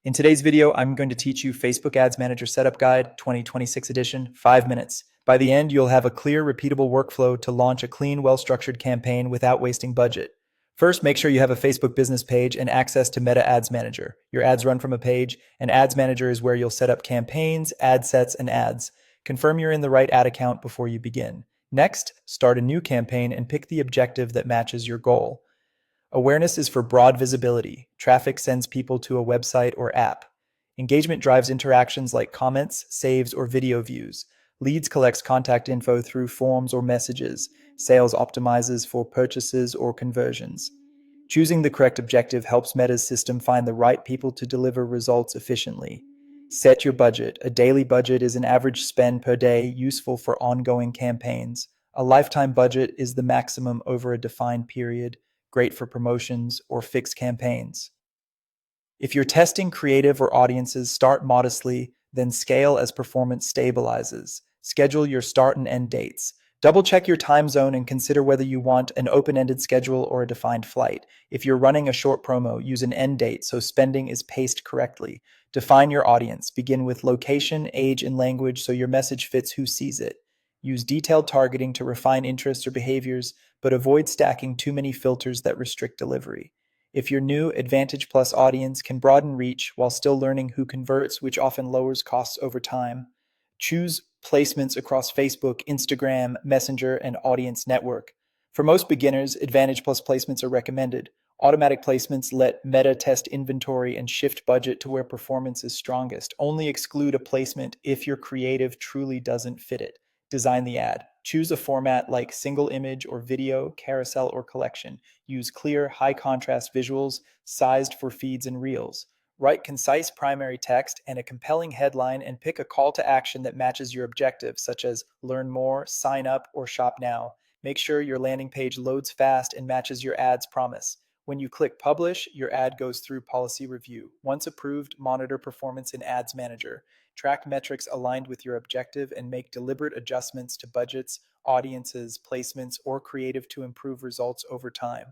In today's video, I'm going to teach you Facebook Ads Manager Setup Guide 2026 edition, 5 minutes. By the end, you'll have a clear, repeatable workflow to launch a clean, well-structured campaign without wasting budget. First, make sure you have a Facebook business page and access to Meta Ads Manager. Your ads run from a page, and Ads Manager is where you'll set up campaigns, ad sets, and ads. Confirm you're in the right ad account before you begin. Next, start a new campaign and pick the objective that matches your goal. Awareness is for broad visibility. Traffic sends people to a website or app. Engagement drives interactions like comments, saves, or video views. Leads collects contact info through forms or messages. Sales optimizes for purchases or conversions. Choosing the correct objective helps Meta's system find the right people to deliver results efficiently. Set your budget. A daily budget is an average spend per day useful for ongoing campaigns. A lifetime budget is the maximum over a defined period, great for promotions or fixed campaigns. If you're testing creative or audiences, start modestly, then scale as performance stabilizes. Schedule your start and end dates. Double check your time zone and consider whether you want an open-ended schedule or a defined flight. If you're running a short promo, use an end date so spending is paced correctly. Define your audience. Begin with location, age, and language so your message fits who sees it. Use detailed targeting to refine interests or behaviors, but avoid stacking too many filters that restrict delivery. If your new Advantage Plus audience can broaden reach while still learning who converts, which often lowers costs over time. Choose placements across Facebook, Instagram, Messenger, and Audience Network. For most beginners, Advantage Plus placements are recommended. Automatic placements let Meta test inventory and shift budget to where performance is strongest. Only exclude a placement if your creative truly doesn't fit it. Design the ad. Choose a format like single image or video, carousel, or collection. Use clear, high contrast visuals sized for feeds and reels. Write concise primary text and a compelling headline and pick a call to action that matches your objectives, such as learn more, sign up, or shop now. Make sure your landing page loads fast and matches your ad's promise. When you click publish, your ad goes through policy review. Once approved, monitor performance in Ads Manager. Track metrics aligned with your objective and make deliberate adjustments to budgets, audiences, placements, or creative to improve results over time.